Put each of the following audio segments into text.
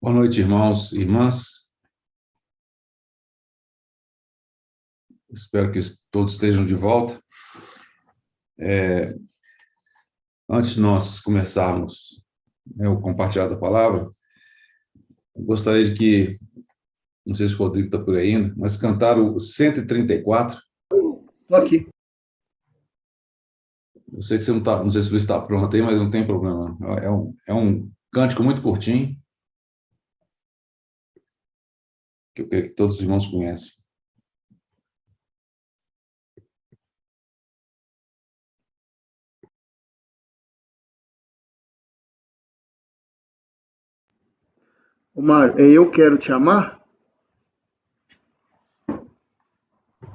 Boa noite, irmãos e irmãs. Espero que todos estejam de volta. Antes de nós começarmos o compartilhar da palavra, eu gostaria de que, não sei se o Rodrigo está por aí ainda, mas cantar o 134. Estou aqui. Eu sei que você não está, não sei se você está pronto aí, mas não tem problema. É um cântico muito curtinho, que eu creio que todos os irmãos conhecem. Mário, eu quero te amar?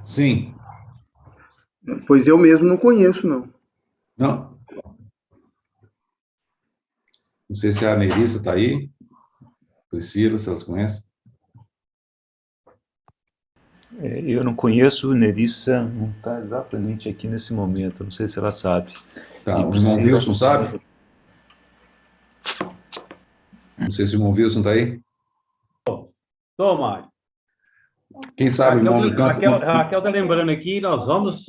Sim. Pois eu mesmo não conheço, não. Não? Não sei se a Nerissa está aí, Priscila, se elas conhecem. Eu não conheço, Nerissa não está exatamente aqui nesse momento, não sei se ela sabe. Tá, o irmão Wilson sabe? Não sei se o irmão Wilson está aí. Tô, Mário. Quem sabe o irmão do canto? Raquel tá lembrando aqui, nós vamos...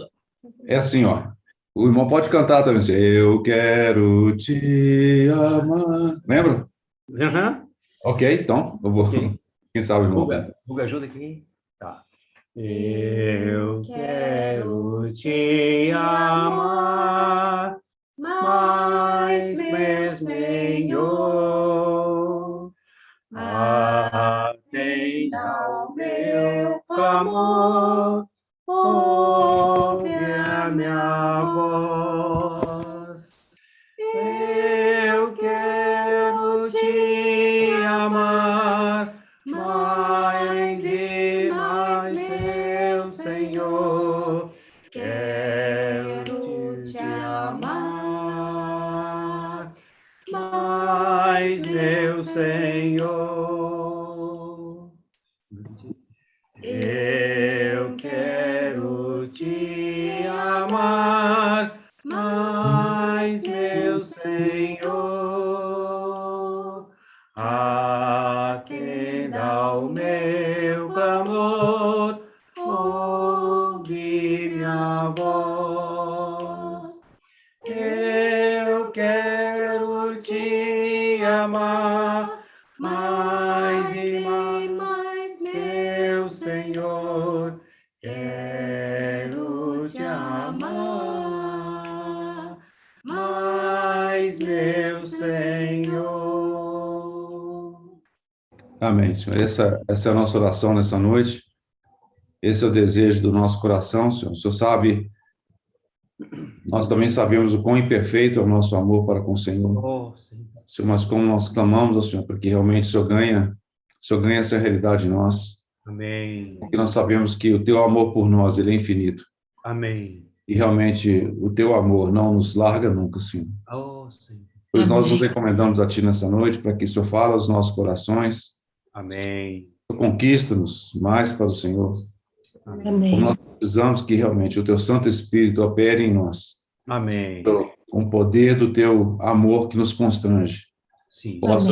É assim, ó. O irmão pode cantar também. Assim, eu quero te amar. Lembra? Uhum. Ok, então, eu vou. Okay. Quem sabe o irmão? Guga, ajuda aqui. Tá. Eu quero te amar, mais mesmo, Senhor. Atenda ao meu clamor, ouve a minha voz. Eu quero te amar, mais e mais, meu Senhor. Quero te amar, mais, meu Senhor. Eu quero te amar, mais, meu Senhor. Atenda ao meu clamor, ouve minha voz. Eu quero te amar, mais e mais, meu Senhor. Quero te amar, mais, meu Senhor. Amém, Senhor. Essa é a nossa oração nessa noite. Esse é o desejo do nosso coração, Senhor. O Senhor sabe, nós também sabemos o quão imperfeito é o nosso amor para com o Senhor. Oh, Senhor, mas como nós clamamos ao Senhor, para que realmente o Senhor ganhe essa realidade em nós. Amém. Porque nós sabemos que o teu amor por nós, ele é infinito. Amém. E realmente o teu amor não nos larga nunca, Senhor. Oh, Senhor. Pois nós nos recomendamos a Ti nessa noite para que o Senhor fale aos nossos corações. Amém. Conquista-nos mais para o Senhor. Amém. Como nós precisamos que realmente o Teu Santo Espírito opere em nós. Amém. Com o poder do Teu amor que nos constrange. Sim. Possa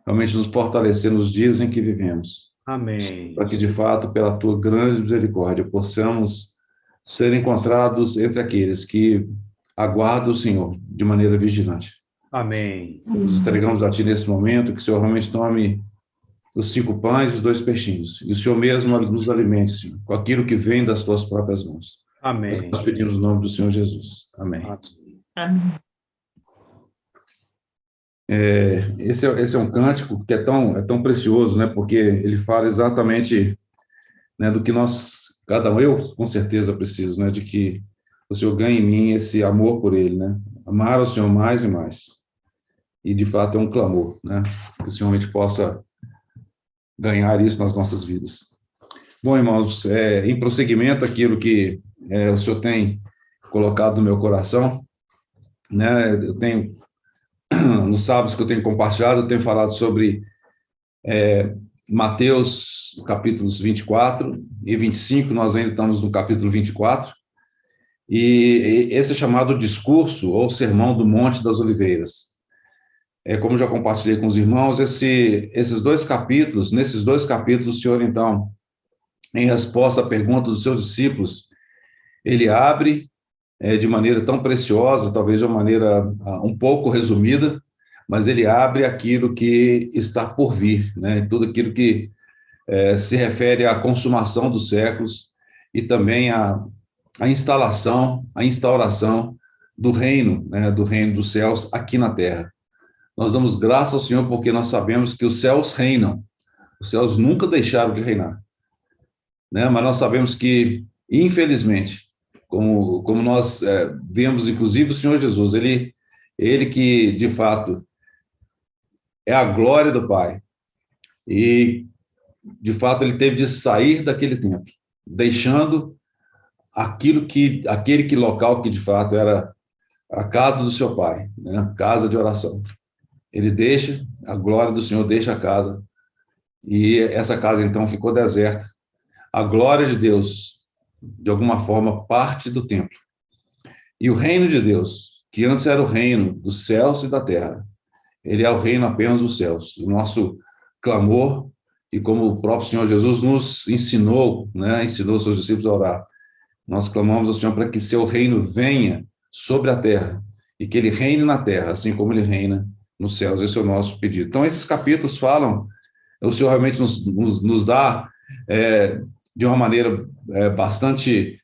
realmente nos fortalecer nos dias em que vivemos. Amém. Para que, de fato, pela Tua grande misericórdia, possamos ser encontrados entre aqueles que aguardam o Senhor de maneira vigilante. Amém. Nos entregamos a Ti nesse momento, que o Senhor realmente tome os 5 pães e os 2 peixinhos, e o Senhor mesmo nos alimente, Senhor, com aquilo que vem das Tuas próprias mãos. Amém. Nós pedimos no nome do Senhor Jesus. Amém. Amém. Esse é um cântico que é tão precioso, né? Porque ele fala exatamente, né, do que nós, cada um, eu com certeza preciso, né? De que o Senhor ganhe em mim esse amor por Ele, né? Amar o Senhor mais e mais. E, de fato, é um clamor, né? Que o Senhor realmente possa ganhar isso nas nossas vidas. Bom, irmãos, em prosseguimento aquilo que o Senhor tem colocado no meu coração, né? Eu tenho, nos sábados que eu tenho compartilhado, eu tenho falado sobre Mateus, capítulos 24 e 25, nós ainda estamos no capítulo 24, e esse é chamado discurso ou sermão do Monte das Oliveiras. como já compartilhei com os irmãos, nesses dois capítulos, o Senhor, então, em resposta à pergunta dos seus discípulos, ele abre de maneira tão preciosa, talvez de uma maneira um pouco resumida, mas ele abre aquilo que está por vir, né? Tudo aquilo que se refere à consumação dos séculos e também à instauração do reino, né? Do reino dos céus aqui na terra. Nós damos graças ao Senhor porque nós sabemos que os céus reinam, os céus nunca deixaram de reinar, né? Mas nós sabemos que, infelizmente, como nós vemos, inclusive, o Senhor Jesus, ele que, de fato, é a glória do Pai, e, de fato, ele teve de sair daquele templo, deixando aquele local que, de fato, era a casa do seu Pai, né? Casa de oração. Ele deixa, a glória do Senhor deixa a casa, e essa casa, então, ficou deserta. A glória de Deus, de alguma forma, parte do templo. E o reino de Deus, que antes era o reino dos céus e da terra, ele é o reino apenas dos céus. O nosso clamor, e como o próprio Senhor Jesus nos ensinou, né, ensinou seus discípulos a orar, nós clamamos ao Senhor para que seu reino venha sobre a terra, e que ele reine na terra, assim como ele reina nos céus. Esse é o nosso pedido. Então, esses capítulos falam, o Senhor realmente nos dá, de uma maneira bastante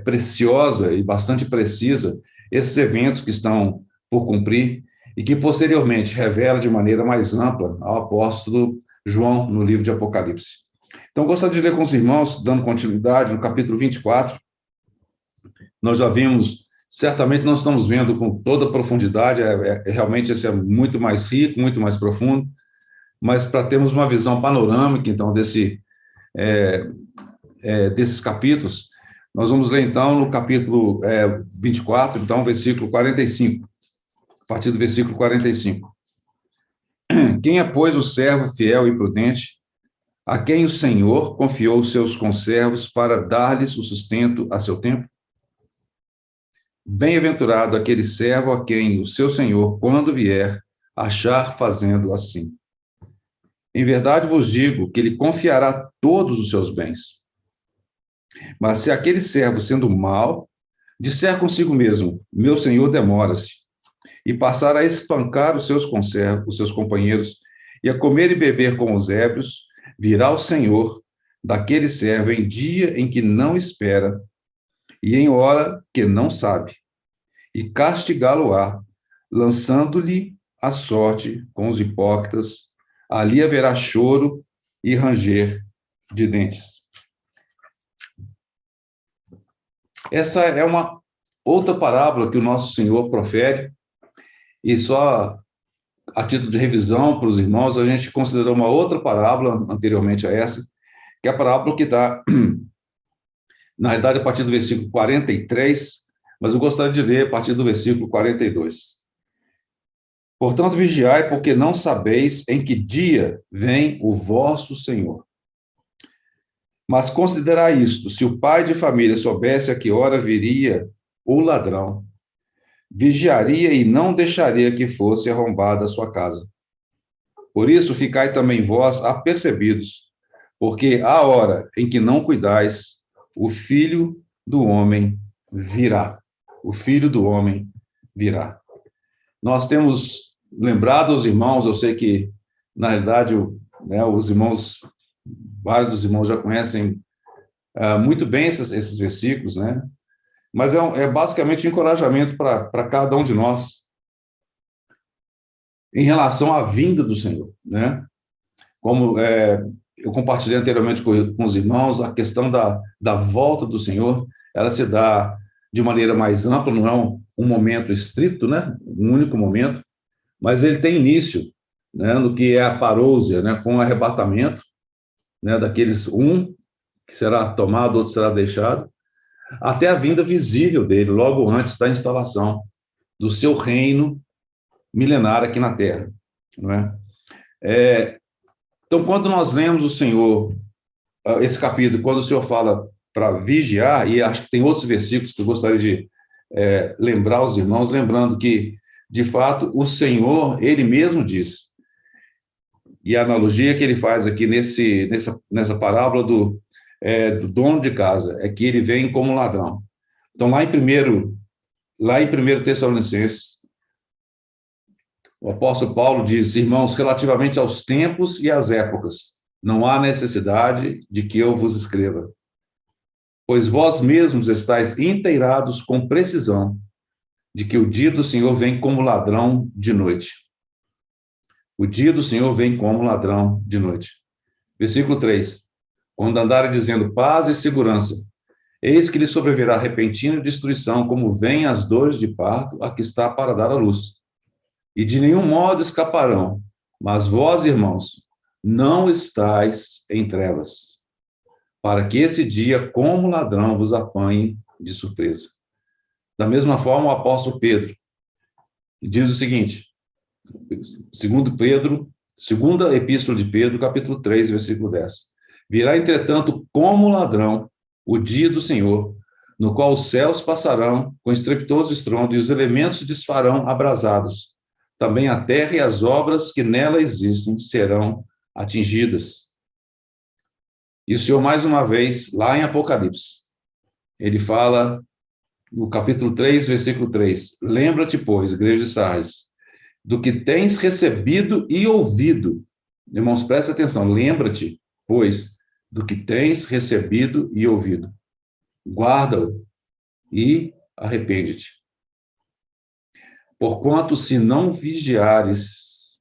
preciosa e bastante precisa, esses eventos que estão por cumprir, e que posteriormente revela de maneira mais ampla ao apóstolo João, no livro de Apocalipse. Então, gostaria de ler com os irmãos, dando continuidade, no capítulo 24, nós já vimos, certamente não estamos vendo com toda a profundidade, realmente esse é muito mais rico, muito mais profundo, mas para termos uma visão panorâmica, então, desses capítulos, nós vamos ler, então, no capítulo 24, então, versículo 45, a partir do versículo 45. Quem é, pois, o servo fiel e prudente, a quem o Senhor confiou os seus conservos para dar-lhes o sustento a seu tempo? Bem-aventurado aquele servo a quem o seu Senhor, quando vier, achar fazendo assim. Em verdade vos digo que ele confiará todos os seus bens. Mas se aquele servo, sendo mau, disser consigo mesmo, meu senhor demora-se, e passar a espancar os seus conservos, os seus companheiros, e a comer e beber com os ébrios, virá o Senhor daquele servo em dia em que não espera, e em hora que não sabe, e castigá-lo-á, lançando-lhe a sorte com os hipócritas. Ali haverá choro e ranger de dentes. Essa é uma outra parábola que o nosso Senhor profere, e só a título de revisão para os irmãos, a gente considerou uma outra parábola anteriormente a essa, que é a parábola que está, na realidade, a partir do versículo 43, mas eu gostaria de ler a partir do versículo 42. Portanto, vigiai, porque não sabeis em que dia vem o vosso Senhor. Mas considerai isto: se o pai de família soubesse a que hora viria o ladrão, vigiaria e não deixaria que fosse arrombada a sua casa. Por isso, ficai também vós apercebidos, porque a hora em que não cuidais, o Filho do Homem virá. O Filho do Homem virá. Nós temos lembrado os irmãos, eu sei que, na realidade, os irmãos, vários dos irmãos já conhecem muito bem esses versículos, né? Mas é basicamente um encorajamento para cada um de nós em relação à vinda do Senhor, né? Como eu compartilhei anteriormente com os irmãos, a questão da volta do Senhor, ela se dá de maneira mais ampla, não é um momento estrito, né? Um único momento, mas ele tem início, né? No que é a parousia, né? Com o arrebatamento, né? Daqueles que será tomado, outro será deixado, até a vinda visível dele, logo antes da instalação do seu reino milenar aqui na Terra, não é? Então, quando nós lemos o Senhor, esse capítulo, quando o Senhor fala para vigiar, e acho que tem outros versículos que eu gostaria de lembrar aos irmãos, lembrando que de fato, o Senhor, ele mesmo diz. E a analogia que ele faz aqui nessa parábola do dono de casa é que ele vem como ladrão. Então, lá em 1 Tessalonicenses, o apóstolo Paulo diz: irmãos, relativamente aos tempos e às épocas, não há necessidade de que eu vos escreva, pois vós mesmos estáis inteirados com precisão de que o dia do Senhor vem como ladrão de noite. O dia do Senhor vem como ladrão de noite. Versículo 3. Quando andarem dizendo paz e segurança, eis que lhe sobrevirá repentina destruição, como vêm as dores de parto a que está para dar à luz. E de nenhum modo escaparão, mas vós, irmãos, não estáis em trevas, para que esse dia, como ladrão, vos apanhe de surpresa. Da mesma forma, o apóstolo Pedro diz o seguinte, segunda epístola de Pedro, capítulo 3, versículo 10. Virá, entretanto, como ladrão, o dia do Senhor, no qual os céus passarão com estrepitoso estrondo e os elementos se desfarão abrasados. Também a terra e as obras que nela existem serão atingidas. E o Senhor, mais uma vez, lá em Apocalipse, ele fala, no capítulo 3, versículo 3, lembra-te, pois, igreja de Sardes, do que tens recebido e ouvido. Irmãos, presta atenção, lembra-te, pois, do que tens recebido e ouvido. Guarda-o e arrepende-te. Porquanto, se não vigiares,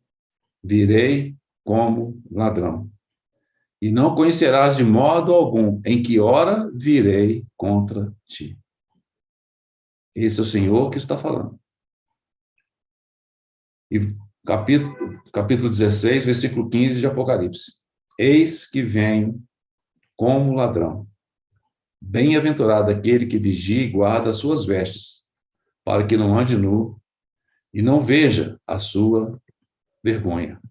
virei como ladrão. E não conhecerás de modo algum em que hora virei contra ti. Esse é o Senhor que está falando. E capítulo 16, versículo 15 de Apocalipse. Eis que venho como ladrão. Bem-aventurado aquele que vigia e guarda as suas vestes, para que não ande nu e não veja a sua vergonha.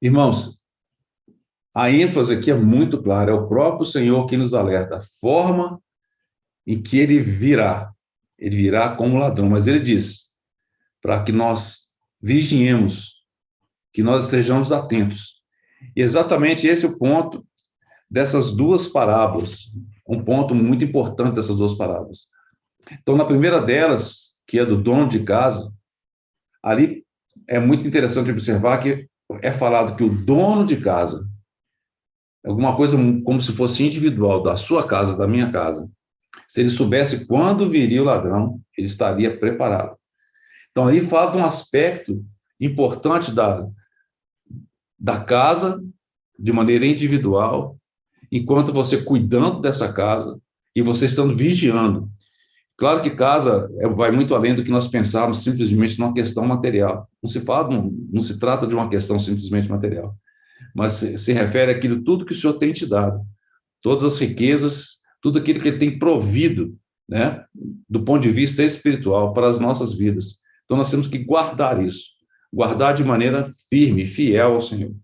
Irmãos, a ênfase aqui é muito clara, é o próprio Senhor que nos alerta, a forma em que ele virá como ladrão, mas ele diz, para que nós vigiemos, que nós estejamos atentos. E exatamente esse é o ponto dessas duas parábolas, um ponto muito importante dessas duas parábolas. Então, na primeira delas, que é do dono de casa, ali é muito interessante observar que é falado que o dono de casa, alguma coisa como se fosse individual, da sua casa, da minha casa, se ele soubesse quando viria o ladrão, ele estaria preparado. Então, aí fala de um aspecto importante da casa, de maneira individual, enquanto você cuidando dessa casa e você estando vigiando. Claro que casa vai muito além do que nós pensarmos simplesmente numa questão material. Não se trata de uma questão simplesmente material, mas se refere àquilo tudo que o Senhor tem te dado, todas as riquezas, tudo aquilo que Ele tem provido, né, do ponto de vista espiritual para as nossas vidas. Então nós temos que guardar isso, guardar de maneira firme, fiel ao Senhor.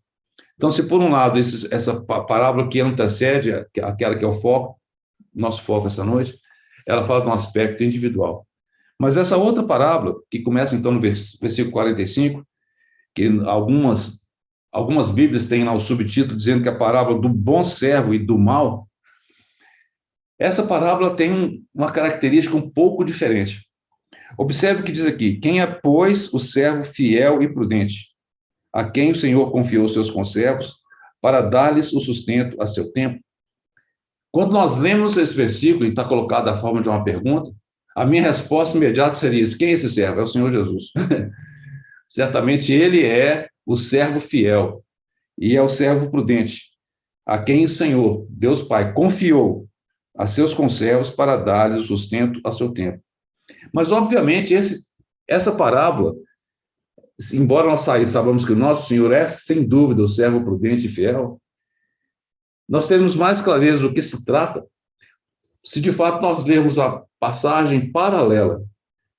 Então, se por um lado essa parábola que antecede aquela que é o foco, nosso foco essa noite, ela fala de um aspecto individual. Mas essa outra parábola, que começa então no versículo 45, que algumas Bíblias têm lá o subtítulo dizendo que é a parábola do bom servo e do mau, essa parábola tem uma característica um pouco diferente. Observe o que diz aqui: quem é, pois, o servo fiel e prudente, a quem o Senhor confiou seus conservos, para dar-lhes o sustento a seu tempo? Quando nós lemos esse versículo, e está colocado da forma de uma pergunta, a minha resposta imediata seria isso: quem é esse servo? É o Senhor Jesus. Certamente ele é o servo fiel, e é o servo prudente, a quem o Senhor, Deus Pai, confiou a seus conservos para dar-lhes o sustento a seu tempo. Mas, obviamente, essa parábola, embora nós saibamos que o nosso Senhor é, sem dúvida, o servo prudente e fiel, nós temos mais clareza do que se trata se, de fato, nós lermos a passagem paralela,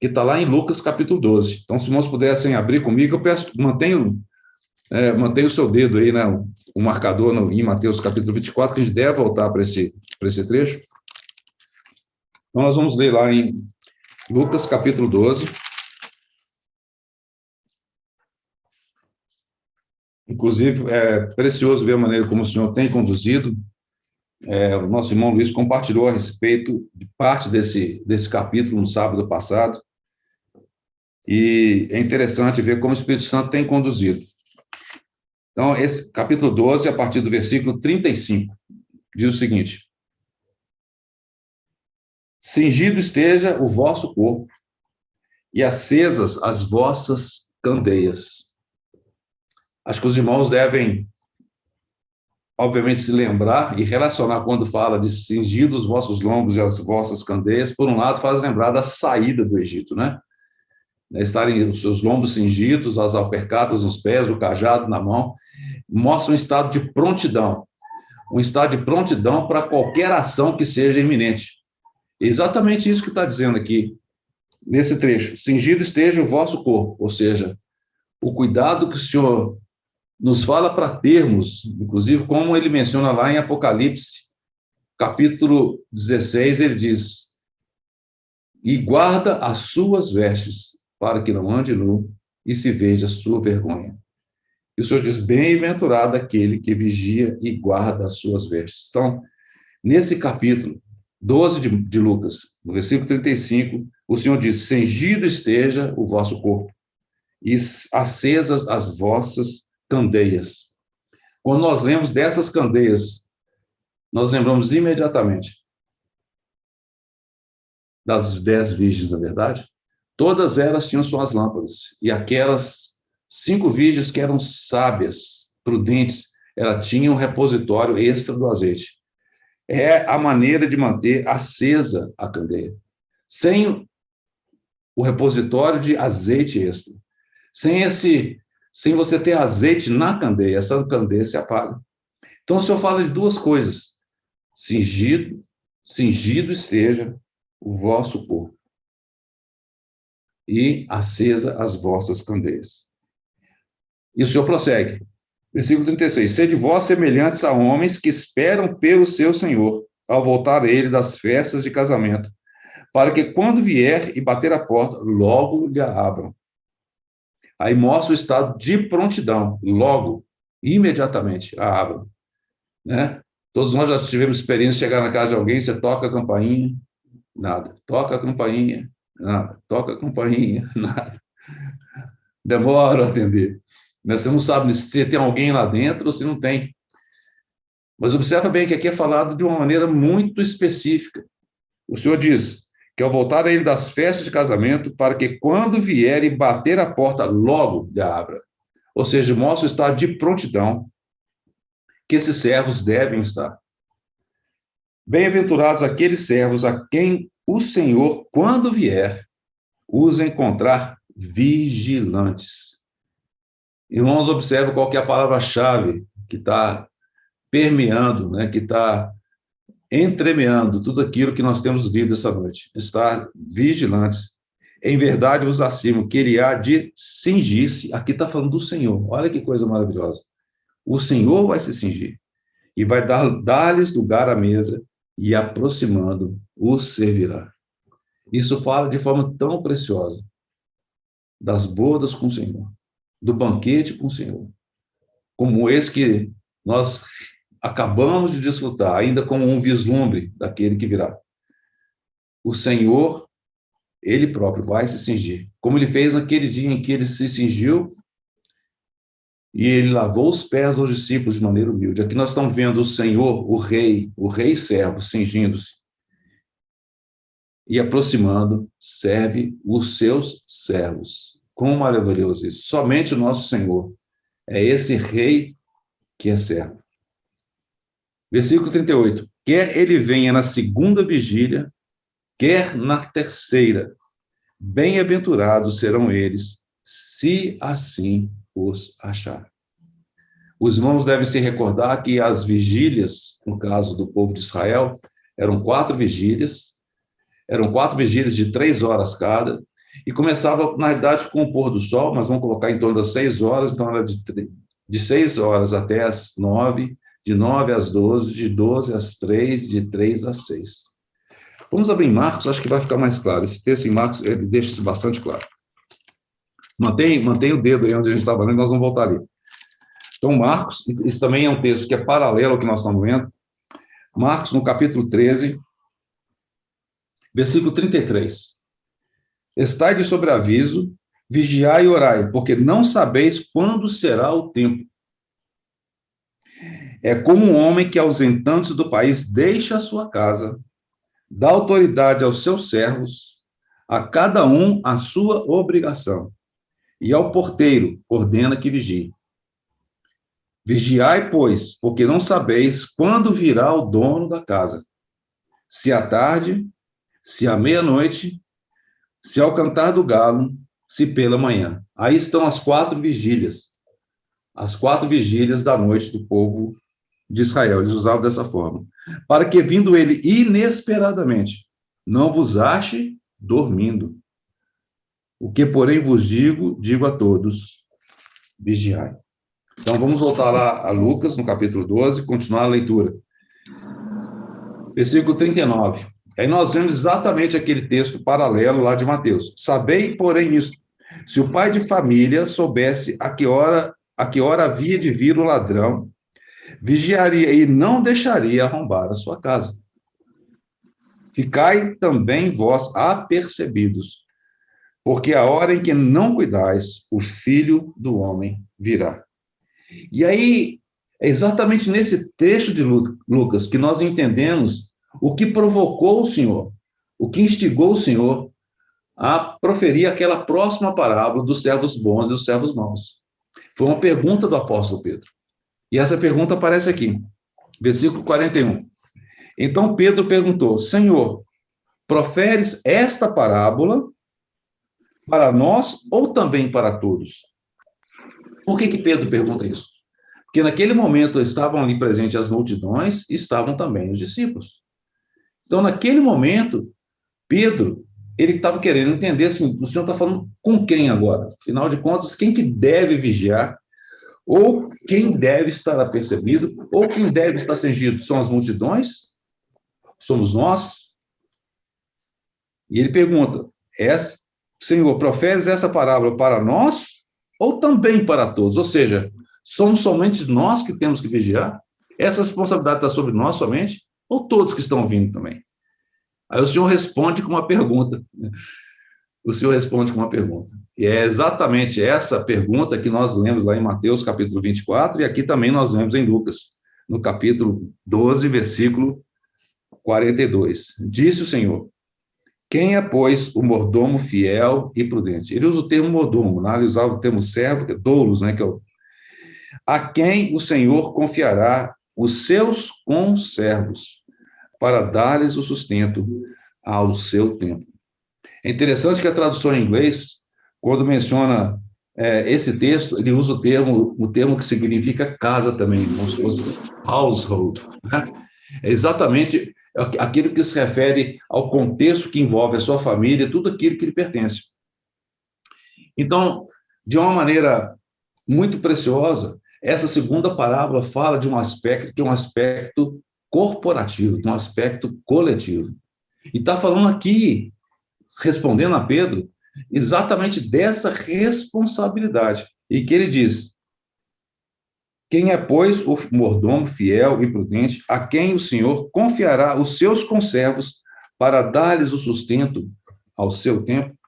que está lá em Lucas, capítulo 12. Então, se irmãos pudessem abrir comigo, eu peço, mantenha o seu dedo aí, né, o marcador em Mateus, capítulo 24, que a gente deve voltar para esse trecho. Então, nós vamos ler lá em Lucas, capítulo 12. Inclusive, é precioso ver a maneira como o senhor tem conduzido. O nosso irmão Luiz compartilhou a respeito de parte desse capítulo no sábado passado. E é interessante ver como o Espírito Santo tem conduzido. Então, esse capítulo 12, a partir do versículo 35, diz o seguinte: cingido esteja o vosso corpo, e acesas as vossas candeias. Acho que os irmãos devem, obviamente, se lembrar e relacionar quando fala de cingido os vossos lombos e as vossas candeias. Por um lado, faz lembrar da saída do Egito, né? Estarem os seus lombos cingidos, as alpercatas nos pés, o cajado na mão, mostra um estado de prontidão. Um estado de prontidão para qualquer ação que seja iminente. Exatamente isso que está dizendo aqui, nesse trecho. Cingido esteja o vosso corpo, ou seja, o cuidado que o Senhor nos fala para termos, inclusive como ele menciona lá em Apocalipse, capítulo 16, ele diz: e guarda as suas vestes, para que não ande nu e se veja a sua vergonha. E o Senhor diz: bem-aventurado aquele que vigia e guarda as suas vestes. Então, nesse capítulo 12 de Lucas, no versículo 35, o Senhor diz: cingido esteja o vosso corpo, e acesas as vossas candeias. Quando nós lemos dessas candeias, nós lembramos imediatamente das 10 virgens, na verdade. Todas elas tinham suas lâmpadas, e aquelas 5 virgens que eram sábias, prudentes, elas tinham um repositório extra do azeite. É a maneira de manter acesa a candeia. Sem o repositório de azeite extra, sem você ter azeite na candeia, essa candeia se apaga. Então, o Senhor fala de 2 coisas: cingido esteja o vosso corpo, e acesa as vossas candeias. E o Senhor prossegue, versículo 36, sede vós semelhantes a homens que esperam pelo seu Senhor, ao voltar a ele das festas de casamento, para que quando vier e bater a porta, logo lhe abram. Aí mostra o estado de prontidão, logo, imediatamente, a abram. Né? Todos nós já tivemos experiência de chegar na casa de alguém, você toca a campainha, nada. Toca a campainha, nada. Toca a campainha, nada. Demora a atender. Mas você não sabe se tem alguém lá dentro ou se não tem. Mas observa bem que aqui é falado de uma maneira muito específica. O Senhor diz que ao voltar a ele das festas de casamento, para que quando vier e bater a porta, logo lhe abra. Ou seja, mostra o estado de prontidão que esses servos devem estar. Bem-aventurados aqueles servos a quem o Senhor, quando vier, os encontrar vigilantes. Irmãos, observe qual que é a palavra-chave que está permeando, né, que está entremeando tudo aquilo que nós temos lido essa noite. Estar vigilantes. Em verdade vos afirmo que ele há de cingir-se. Aqui está falando do Senhor. Olha que coisa maravilhosa. O Senhor vai se cingir e vai dar-lhes lugar à mesa e, aproximando, os servirá. Isso fala de forma tão preciosa das bodas com o Senhor, do banquete com o Senhor, como esse que nós acabamos de desfrutar, ainda como um vislumbre daquele que virá. O Senhor, ele próprio, vai se cingir, como ele fez naquele dia em que ele se cingiu e ele lavou os pés aos discípulos de maneira humilde. Aqui nós estamos vendo o Senhor, o rei servo, cingindo-se e aproximando, serve os seus servos. Como maravilhoso isso. Somente o nosso Senhor é esse rei que é servo. Versículo 38. Quer ele venha na segunda vigília, quer na terceira, bem-aventurados serão eles, se assim os achar. Os irmãos devem se recordar que as vigílias, no caso do povo de Israel, eram 4 vigílias de 3 horas cada, e começava, na verdade, com o pôr do sol, mas vamos colocar em torno das 6 horas, então era de 6 horas até as 9, de 9 às 12, de 12 às 3, de 3 às 6. Vamos abrir em Marcos, acho que vai ficar mais claro. Esse texto em Marcos, ele deixa isso bastante claro. Mantém o dedo aí onde a gente estava lendo, nós vamos voltar ali. Então, Marcos, isso também é um texto que é paralelo ao que nós estamos vendo. Marcos, no capítulo 13, versículo 33. Estai de sobreaviso, vigiai e orai, porque não sabeis quando será o tempo. É como um homem que, ausentando-se do país, deixa a sua casa, dá autoridade aos seus servos, a cada um a sua obrigação, e ao porteiro ordena que vigie. Vigiai, pois, porque não sabeis quando virá o dono da casa, se à tarde, se à meia-noite, se ao cantar do galo, se pela manhã. Aí estão as 4 vigílias da noite do povo de Israel. Eles usavam dessa forma. Para que, vindo ele inesperadamente, não vos ache dormindo. O que, porém, vos digo a todos, vigiai. Então, vamos voltar lá a Lucas, no capítulo 12, continuar a leitura. Versículo 39. Aí nós vemos exatamente aquele texto paralelo lá de Mateus. Sabei, porém, isso. Se o pai de família soubesse a que hora havia de vir o ladrão, vigiaria e não deixaria arrombar a sua casa. Ficai também vós apercebidos, porque a hora em que não cuidais, o Filho do Homem virá. E aí, é exatamente nesse trecho de Lucas que nós entendemos o que provocou o Senhor, o que instigou o Senhor a proferir aquela próxima parábola dos servos bons e dos servos maus. Foi uma pergunta do apóstolo Pedro. E essa pergunta aparece aqui, versículo 41. Então Pedro perguntou: Senhor, proferes esta parábola para nós ou também para todos? Por que Pedro pergunta isso? Porque naquele momento estavam ali presentes as multidões e estavam também os discípulos. Então, naquele momento, Pedro, ele estava querendo entender assim, o Senhor está falando com quem agora? Afinal de contas, quem que deve vigiar? Ou quem deve estar apercebido? Ou quem deve estar cingido? São as multidões? Somos nós? E ele pergunta, Senhor, proferes essa parábola para nós ou também para todos? Ou seja, somos somente nós que temos que vigiar? Essa responsabilidade está sobre nós somente? Ou todos que estão ouvindo também? Aí o Senhor responde com uma pergunta. O Senhor responde com uma pergunta. E é exatamente essa pergunta que nós lemos lá em Mateus, capítulo 24, e aqui também nós lemos em Lucas, no capítulo 12, versículo 42. Disse o Senhor: quem é, pois, o mordomo fiel e prudente? Ele usa o termo mordomo, né? Ele usava o termo servo, que é doulos, né? A quem o Senhor confiará os seus conservos, para dar-lhes o sustento ao seu tempo. É interessante que a tradução em inglês, quando menciona esse texto, ele usa o termo que significa casa também, como se fosse household, né? É exatamente aquilo que se refere ao contexto que envolve a sua família, tudo aquilo que lhe pertence. Então, de uma maneira muito preciosa, essa segunda parábola fala de um aspecto que é um aspecto corporativo, de um aspecto coletivo. E está falando aqui, respondendo a Pedro, exatamente dessa responsabilidade. E que ele diz: quem é, pois, o mordomo fiel e prudente, a quem o Senhor confiará os seus conservos para dar-lhes o sustento ao seu tempo?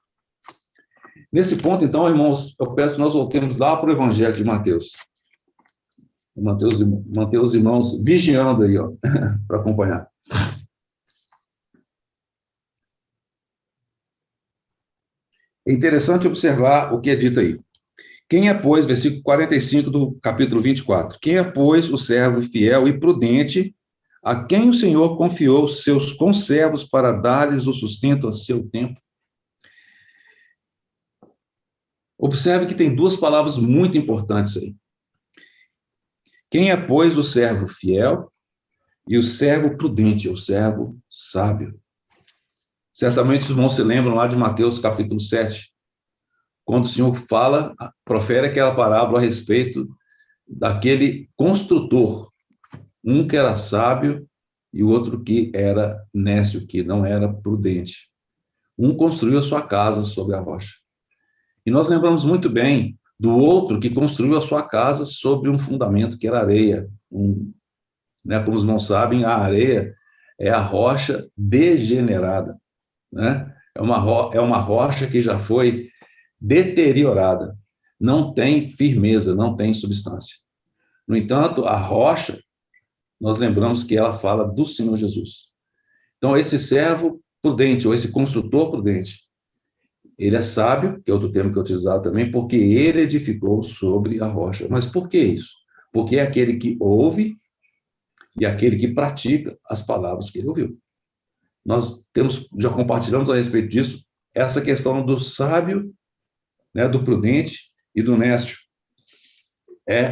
Nesse ponto, então, irmãos, eu peço que nós voltemos lá para o Evangelho de Mateus. Manter os irmãos vigiando aí, ó, para acompanhar. É interessante observar o que é dito aí. Quem é, pois, versículo 45 do capítulo 24, quem é, pois, o servo fiel e prudente, a quem o Senhor confiou seus conservos para dar-lhes o sustento a seu tempo? Observe que tem duas palavras muito importantes aí. Quem é, pois, o servo fiel e o servo prudente, o servo sábio? Certamente os irmãos se lembram lá de Mateus capítulo 7, quando o Senhor profere aquela parábola a respeito daquele construtor, um que era sábio e o outro que era nécio, que não era prudente. Um construiu a sua casa sobre a rocha. E nós lembramos muito bem do outro que construiu a sua casa sobre um fundamento que era areia. Né, como os irmãos sabem, a areia é a rocha degenerada, né? É uma rocha que já foi deteriorada, não tem firmeza, não tem substância. No entanto, a rocha, nós lembramos que ela fala do Senhor Jesus. Então, esse servo prudente, ou esse construtor prudente, ele é sábio, que é outro termo que eu utilizava também, porque ele edificou sobre a rocha. Mas por que isso? Porque é aquele que ouve e aquele que pratica as palavras que ele ouviu. Nós já compartilhamos a respeito disso, essa questão do sábio, né, do prudente e do nécio.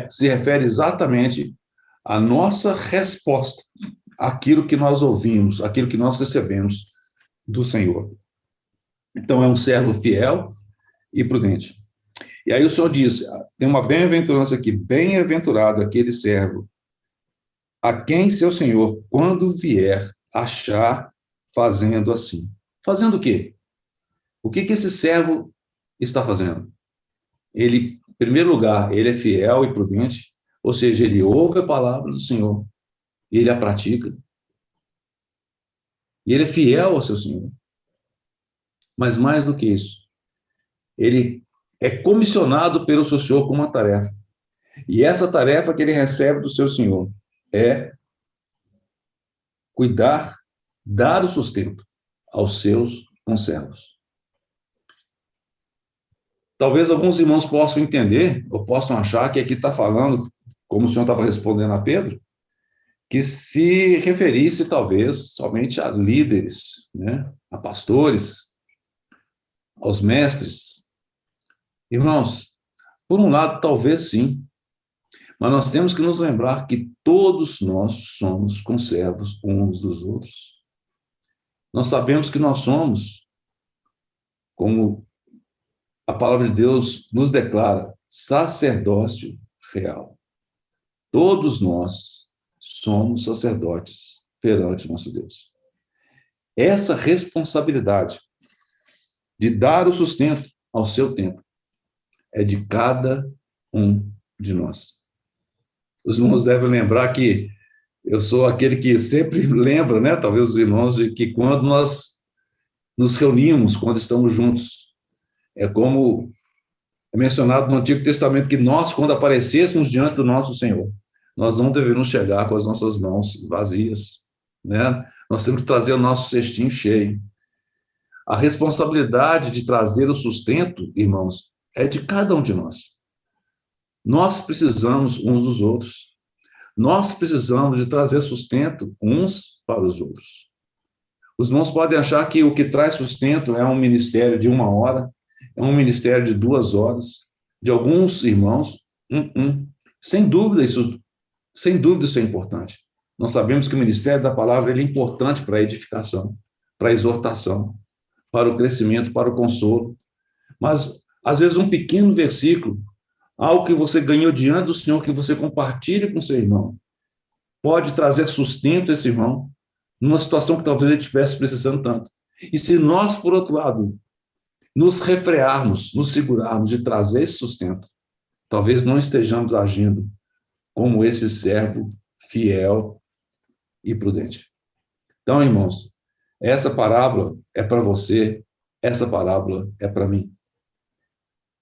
Se refere exatamente à nossa resposta àquilo que nós ouvimos, àquilo que nós recebemos do Senhor. Então, é um servo fiel e prudente. E aí o Senhor diz, tem uma bem-aventurança aqui, bem-aventurado aquele servo, a quem seu Senhor, quando vier, achar fazendo assim. Fazendo o quê? O que esse servo está fazendo? Ele, em primeiro lugar, ele é fiel e prudente, ou seja, ele ouve a palavra do Senhor, e ele a pratica, e ele é fiel ao seu Senhor. Mas mais do que isso, ele é comissionado pelo seu Senhor com uma tarefa. E essa tarefa que ele recebe do seu Senhor é cuidar, dar o sustento aos seus conservos. Talvez alguns irmãos possam entender, ou possam achar que aqui está falando, como o Senhor estava respondendo a Pedro, que se referisse talvez somente a líderes, né? A pastores, aos mestres. Irmãos, por um lado, talvez sim, mas nós temos que nos lembrar que todos nós somos conservos uns dos outros. Nós sabemos que nós somos, como a palavra de Deus nos declara, sacerdócio real. Todos nós somos sacerdotes perante nosso Deus. Essa responsabilidade de dar o sustento ao seu tempo é de cada um de nós. Os irmãos devem lembrar que eu sou aquele que sempre lembra, né, talvez os irmãos, de que quando nós nos reunimos, quando estamos juntos, é como é mencionado no Antigo Testamento que nós, quando aparecêssemos diante do nosso Senhor, nós não devemos chegar com as nossas mãos vazias, né? Nós temos que trazer o nosso cestinho cheio. A responsabilidade de trazer o sustento, irmãos, é de cada um de nós. Nós precisamos uns dos outros. Nós precisamos de trazer sustento uns para os outros. Os irmãos podem achar que o que traz sustento é um ministério de 1 hora, é um ministério de 2 horas, de alguns irmãos. Sem dúvida isso é importante. Nós sabemos que o ministério da palavra ele é importante para a edificação, para a exortação, para o crescimento, para o consolo. Mas, às vezes, um pequeno versículo, algo que você ganhou diante do Senhor, que você compartilha com seu irmão, pode trazer sustento a esse irmão, numa situação que talvez ele estivesse precisando tanto. E se nós, por outro lado, nos refrearmos, nos segurarmos de trazer esse sustento, talvez não estejamos agindo como esse servo fiel e prudente. Então, irmãos, essa parábola é para você, essa parábola é para mim.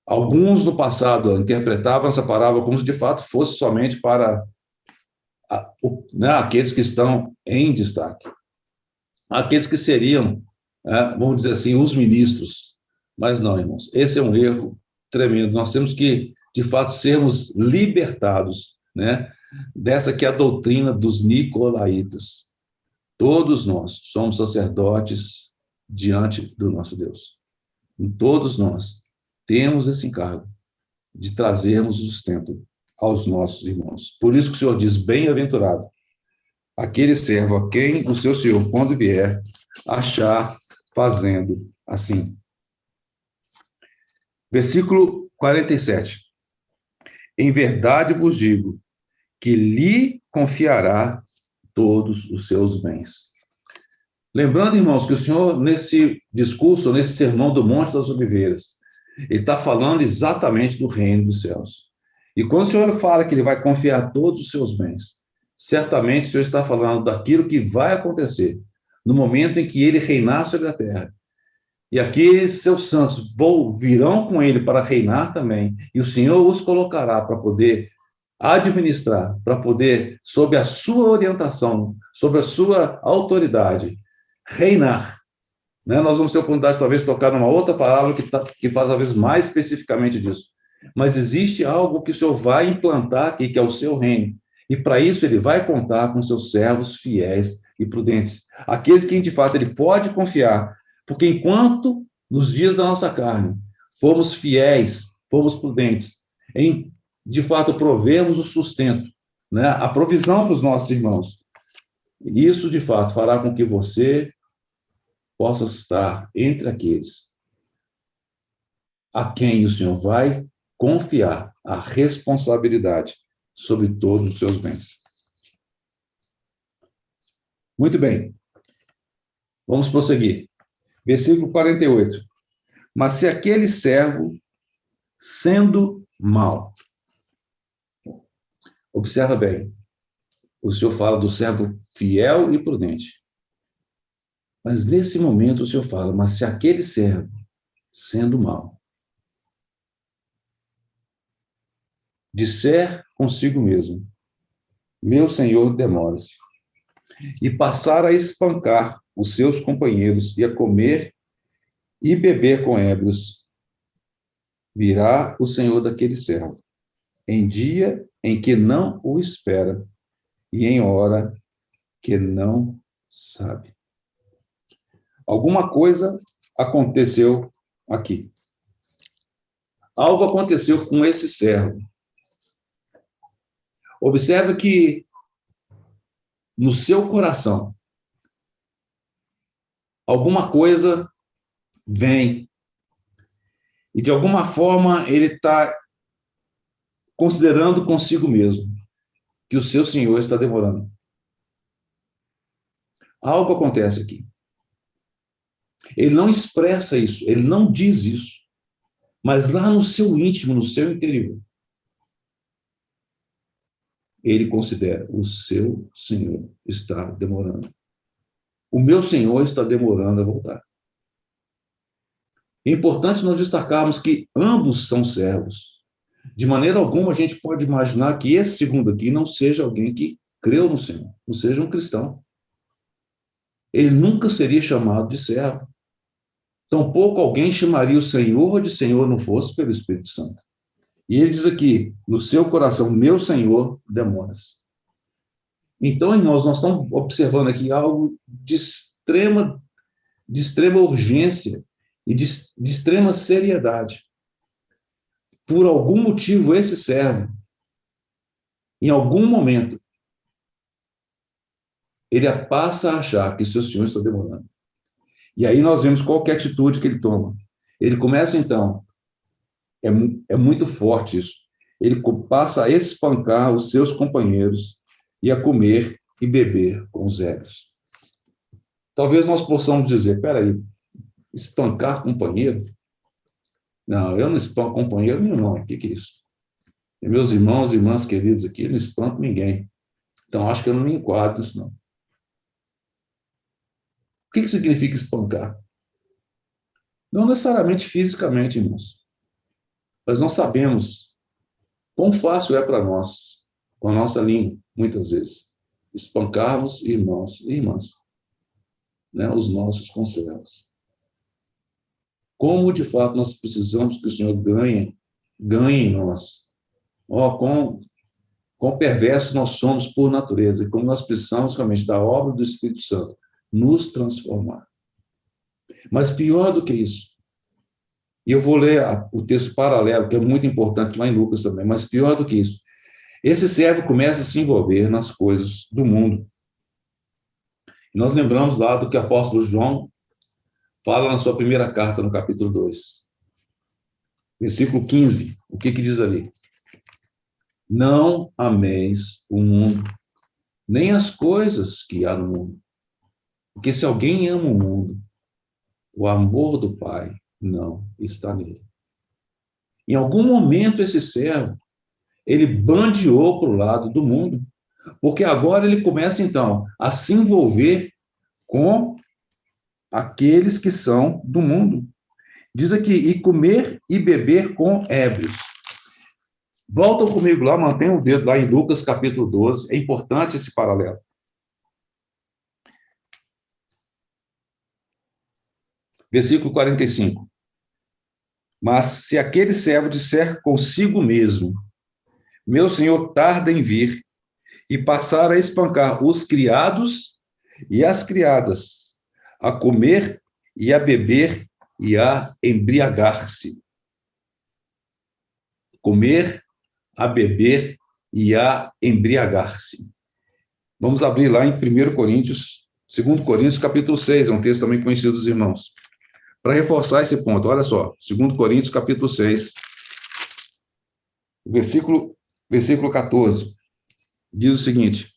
Alguns no passado interpretavam essa parábola como se de fato fosse somente para aqueles que estão em destaque, aqueles que seriam, vamos dizer assim, os ministros. Mas não, irmãos, esse é um erro tremendo. Nós temos que, de fato, sermos libertados, né, dessa que é a doutrina dos nicolaítas. Todos nós somos sacerdotes diante do nosso Deus. E todos nós temos esse encargo de trazermos o sustento aos nossos irmãos. Por isso que o Senhor diz, bem-aventurado aquele servo a quem o seu Senhor, quando vier, achar fazendo assim. Versículo 47. Em verdade vos digo que lhe confiará todos os seus bens. Lembrando, irmãos, que o Senhor, nesse discurso, nesse sermão do Monte das Oliveiras, ele está falando exatamente do reino dos céus. E quando o Senhor fala que ele vai confiar todos os seus bens, certamente o Senhor está falando daquilo que vai acontecer no momento em que ele reinar sobre a terra. E aqueles seus santos virão com ele para reinar também, e o Senhor os colocará para poder administrar, para poder, sob a sua orientação, sob a sua autoridade, reinar. Né? Nós vamos ter a oportunidade, talvez, de tocar numa outra palavra que faz, talvez, mais especificamente disso. Mas existe algo que o Senhor vai implantar aqui, que é o seu reino. E, para isso, ele vai contar com seus servos fiéis e prudentes. Aqueles que, de fato, ele pode confiar. Porque enquanto, nos dias da nossa carne, fomos fiéis, fomos prudentes, em, de fato, provermos o sustento, né? A provisão para os nossos irmãos, isso, de fato, fará com que você possa estar entre aqueles a quem o Senhor vai confiar a responsabilidade sobre todos os seus bens. Muito bem. Vamos prosseguir. Versículo 48. Mas se aquele servo, sendo mau, observa bem, o Senhor fala do servo fiel e prudente. Mas nesse momento o Senhor fala, mas se aquele servo, sendo mau, disser consigo mesmo, meu senhor demora-se, e passar a espancar os seus companheiros e a comer e beber com ébrios, virá o senhor daquele servo, em dia em que não o espera e em hora que não sabe. Alguma coisa aconteceu aqui. Algo aconteceu com esse servo. Observe que no seu coração, alguma coisa vem e, de alguma forma, ele está considerando consigo mesmo que o seu Senhor está demorando. Algo acontece aqui. Ele não expressa isso, ele não diz isso, mas lá no seu íntimo, no seu interior, ele considera, o seu Senhor está demorando. O meu Senhor está demorando a voltar. É importante nós destacarmos que ambos são servos. De maneira alguma a gente pode imaginar que esse segundo aqui não seja alguém que creu no Senhor, não seja um cristão. Ele nunca seria chamado de servo. Tampouco alguém chamaria o Senhor de Senhor não fosse pelo Espírito Santo. E ele diz aqui, no seu coração, meu Senhor demora-se. Então, irmãos, nós estamos observando aqui algo de extrema urgência e de extrema seriedade. Por algum motivo, esse servo, em algum momento, ele passa a achar que seu Senhor está demorando. E aí nós vemos qual que é a atitude que ele toma. Ele começa, então, é muito forte isso, ele passa a espancar os seus companheiros e a comer e beber com os velhos. Talvez nós possamos dizer, peraí, espancar companheiro? Não, eu não espanco companheiro nenhum, não. O que é isso? E meus irmãos e irmãs queridos aqui, eu não espanco ninguém. Então, acho que eu não me enquadro nisso, não. O que significa espancar? Não necessariamente fisicamente, irmãos. Mas nós sabemos quão fácil é para nós, com a nossa língua, muitas vezes, espancarmos irmãos e irmãs, né, os nossos conservos. Como, de fato, nós precisamos que o Senhor ganhe em nós. Quão perversos nós somos por natureza, e como nós precisamos realmente da obra do Espírito Santo nos transformar. Mas pior do que isso, e eu vou ler o texto paralelo, que é muito importante lá em Lucas também, mas pior do que isso, esse servo começa a se envolver nas coisas do mundo. E nós lembramos lá do que o apóstolo João fala na sua primeira carta, no capítulo 2. Versículo 15, o que diz ali? Não ameis o mundo, nem as coisas que há no mundo. Porque se alguém ama o mundo, o amor do Pai não está nele. Em algum momento, esse servo, ele bandeou para o lado do mundo, porque agora ele começa, então, a se envolver com aqueles que são do mundo. Diz aqui, e comer e beber com ébrios. Voltam comigo lá, mantenham o dedo lá em Lucas capítulo 12, é importante esse paralelo. Versículo 45. Mas se aquele servo disser consigo mesmo, meu senhor tarda em vir, e passar a espancar os criados e as criadas, a comer e a beber e a embriagar-se. Comer, a beber e a embriagar-se. Vamos abrir lá em 1 Coríntios, 2 Coríntios, capítulo 6, é um texto também conhecido dos irmãos. Para reforçar esse ponto, olha só, 2 Coríntios, capítulo 6, versículo 14, diz o seguinte: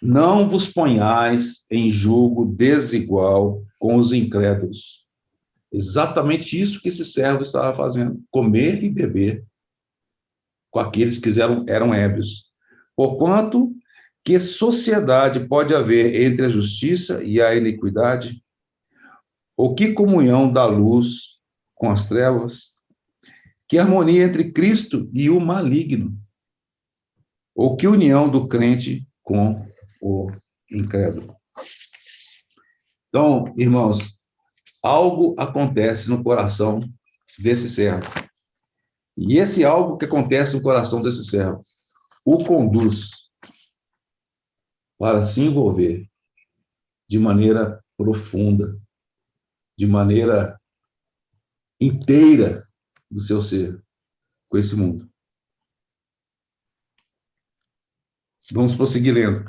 não vos ponhais em julgo desigual com os incrédulos. Exatamente isso que esse servo estava fazendo, comer e beber com aqueles que eram ébrios. Porquanto, que sociedade pode haver entre a justiça e a iniquidade? Ou que comunhão da luz com as trevas? Que harmonia entre Cristo e o maligno? Ou que união do crente com o incrédulo? Então, irmãos, algo acontece no coração desse servo. E esse algo que acontece no coração desse servo o conduz para se envolver de maneira profunda, de maneira inteira do seu ser com esse mundo. Vamos prosseguir lendo.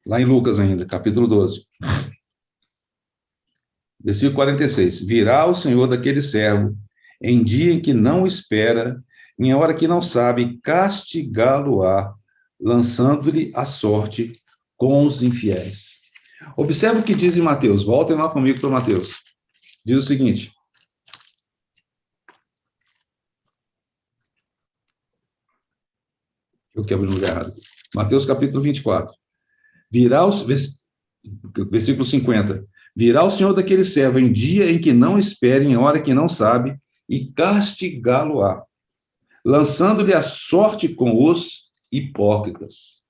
Lá em Lucas ainda, capítulo 12. Versículo 46. Virá o Senhor daquele servo em dia em que não espera, em hora que não sabe, castigá-lo-á, lançando-lhe a sorte com os infiéis. Observe o que diz em Mateus. Voltem lá comigo para Mateus. Diz o seguinte: eu quebro no lugar errado. Mateus capítulo 24. Versículo 50. Virá o Senhor daquele servo em dia em que não espere, em hora que não sabe, e castigá-lo-á, lançando-lhe a sorte com os hipócritas.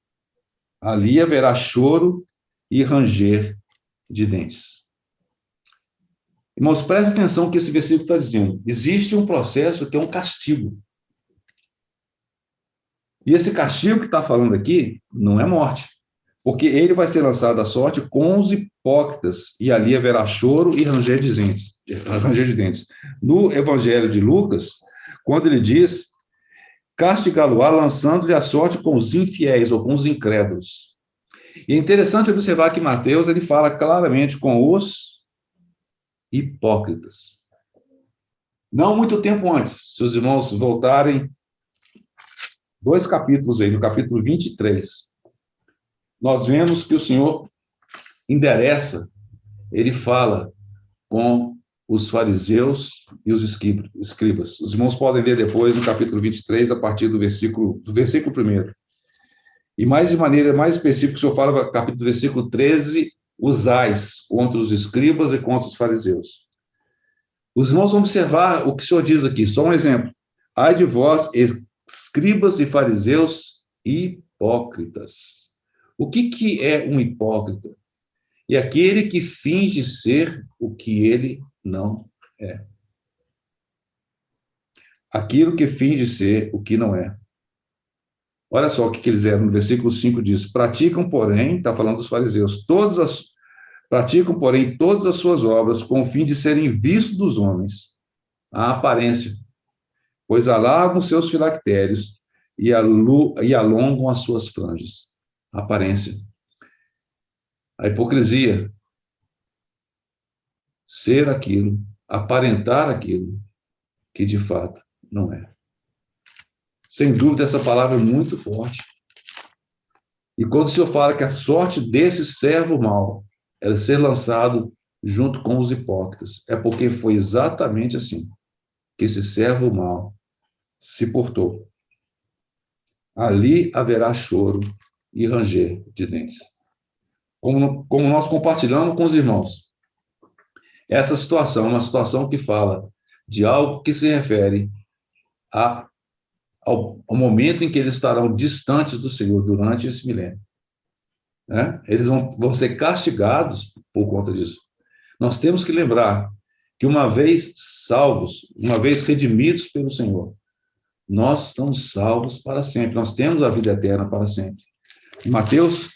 Ali haverá choro e ranger de dentes. Irmãos, preste atenção no que esse versículo está dizendo. Existe um processo que é um castigo. E esse castigo que está falando aqui não é morte, porque ele vai ser lançado à sorte com os hipócritas, e ali haverá choro e ranger de dentes. No Evangelho de Lucas, quando ele diz, castigá-lo-á, lançando-lhe a sorte com os infiéis, ou com os incrédulos. E é interessante observar que Mateus, ele fala claramente com os hipócritas. Não muito tempo antes, se os irmãos voltarem 2 capítulos aí, no capítulo 23, nós vemos que o Senhor endereça, ele fala com os fariseus e os escribas. Os irmãos podem ler depois no capítulo 23, a partir do versículo 1. E mais de maneira mais específica, o Senhor fala no capítulo versículo 13, usais contra os escribas e contra os fariseus. Os irmãos vão observar o que o Senhor diz aqui, só um exemplo. Ai de vós, escribas e fariseus hipócritas. O que é um hipócrita? É aquele que finge ser o que ele não é. Aquilo que finge ser o que não é. Olha só o que eles eram, no versículo 5 diz, praticam, porém, está falando dos fariseus, praticam, porém, todas as suas obras com o fim de serem vistos dos homens, a aparência, pois alargam seus filactérios e alongam as suas franjas. A aparência. A hipocrisia. Ser aquilo, aparentar aquilo que de fato não é. Sem dúvida, essa palavra é muito forte. E quando o Senhor fala que a sorte desse servo mau era ser lançado junto com os hipócritas, é porque foi exatamente assim que esse servo mau se portou. Ali haverá choro e ranger de dentes. Como nós compartilhamos com os irmãos, essa situação é uma situação que fala de algo que se refere ao momento em que eles estarão distantes do Senhor durante esse milênio. Né? Eles vão ser castigados por conta disso. Nós temos que lembrar que uma vez salvos, uma vez redimidos pelo Senhor, nós estamos salvos para sempre. Nós temos a vida eterna para sempre. Em Mateus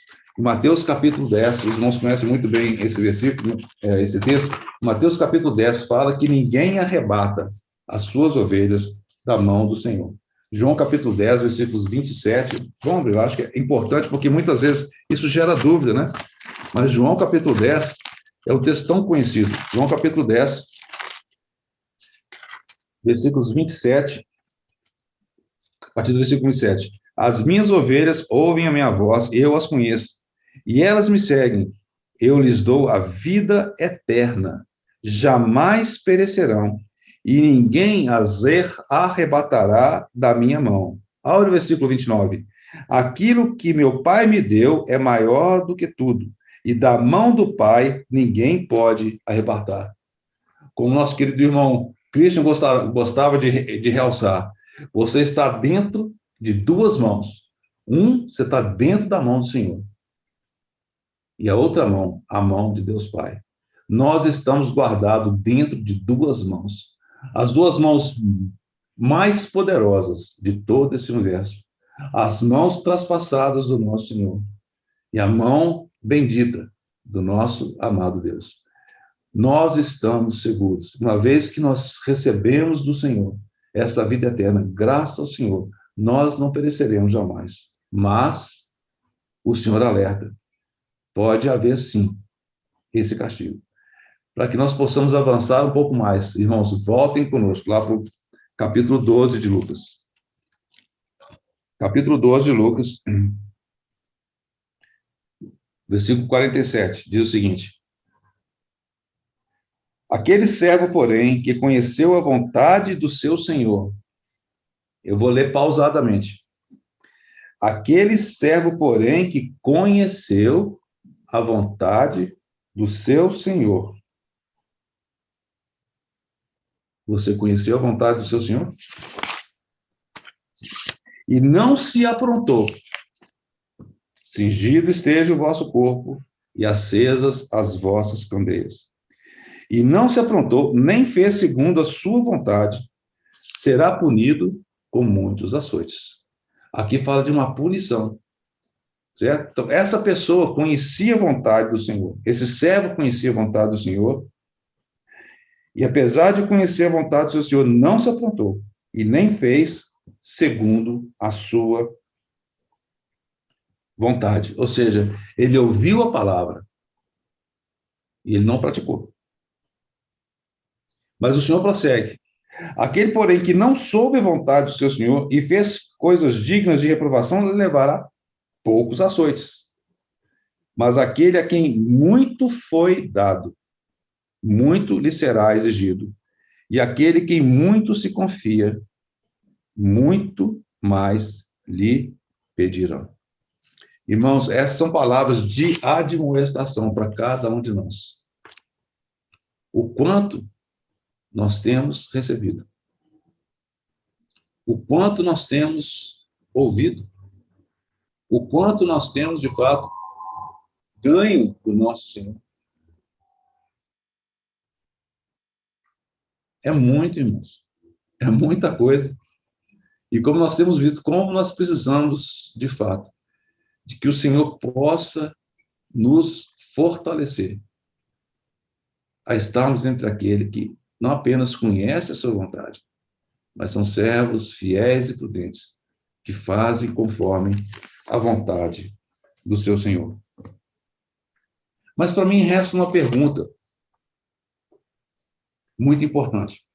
capítulo 10, os irmãos conhecem muito bem esse versículo, esse texto. Mateus capítulo 10 fala que ninguém arrebata as suas ovelhas da mão do Senhor. João capítulo 10, versículos 27. Vamos ver, eu acho que é importante, porque muitas vezes isso gera dúvida, né? Mas João capítulo 10 é um texto tão conhecido. João capítulo 10, versículos 27, a partir do versículo 27. As minhas ovelhas ouvem a minha voz, eu as conheço, e elas me seguem. Eu lhes dou a vida eterna, jamais perecerão, e ninguém as arrebatará da minha mão. Olha o versículo 29. Aquilo que meu Pai me deu é maior do que tudo, e da mão do Pai ninguém pode arrebatar. Como nosso querido irmão Christian gostava de realçar, você está dentro de duas mãos. Você está dentro da mão do Senhor. E a outra mão, a mão de Deus Pai. Nós estamos guardados dentro de duas mãos. As duas mãos mais poderosas de todo esse universo. As mãos traspassadas do nosso Senhor. E a mão bendita do nosso amado Deus. Nós estamos seguros. Uma vez que nós recebemos do Senhor essa vida eterna, graças ao Senhor, nós não pereceremos jamais. Mas o Senhor alerta. Pode haver, sim, esse castigo. Para que nós possamos avançar um pouco mais. Irmãos, voltem conosco lá para o capítulo 12 de Lucas. Capítulo 12 de Lucas, versículo 47, diz o seguinte: aquele servo, porém, que conheceu a vontade do seu Senhor. Eu vou ler pausadamente. Aquele servo, porém, que conheceu a vontade do seu Senhor. Você conheceu a vontade do seu Senhor? E não se aprontou. Cingido esteja o vosso corpo e acesas as vossas candeias. E não se aprontou, nem fez segundo a sua vontade, será punido com muitos açoites. Aqui fala de uma punição. Certo? Então, essa pessoa conhecia a vontade do Senhor. Esse servo conhecia a vontade do Senhor. E apesar de conhecer a vontade do seu Senhor, não se aprontou. E nem fez segundo a sua vontade. Ou seja, ele ouviu a palavra. E ele não praticou. Mas o Senhor prossegue. Aquele, porém, que não soube a vontade do seu Senhor e fez coisas dignas de reprovação, levará poucos açoites. Mas aquele a quem muito foi dado, muito lhe será exigido. E aquele que muito se confia, muito mais lhe pedirão. Irmãos, essas são palavras de admoestação para cada um de nós. O quanto nós temos recebido. O quanto nós temos ouvido. O quanto nós temos, de fato, ganho do nosso Senhor. É muito, irmãos. É muita coisa. E como nós temos visto, como nós precisamos, de fato, de que o Senhor possa nos fortalecer a estarmos entre aquele que não apenas conhece a sua vontade, mas são servos fiéis e prudentes, que fazem conforme a vontade do seu Senhor. Mas para mim resta uma pergunta muito importante.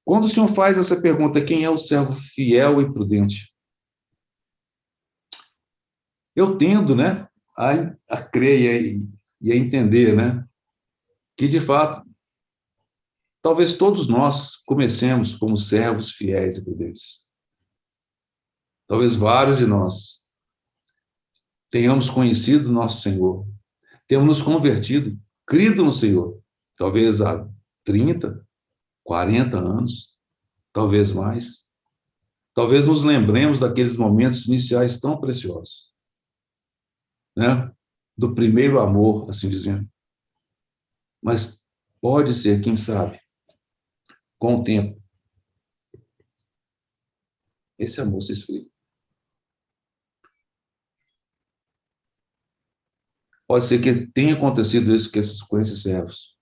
Quando o Senhor faz essa pergunta, quem é o servo fiel e prudente? Eu tendo, né, a crer e a entender, né, que, de fato, talvez todos nós comecemos como servos fiéis e prudentes. Talvez vários de nós tenhamos conhecido nosso Senhor, tenhamos nos convertido, crido no Senhor, talvez há 30, 40 anos, talvez mais. Talvez nos lembremos daqueles momentos iniciais tão preciosos, né? Do primeiro amor, assim dizendo. Mas pode ser, quem sabe, com o tempo, esse amor se esfria. Pode ser que tenha acontecido isso com esses servos.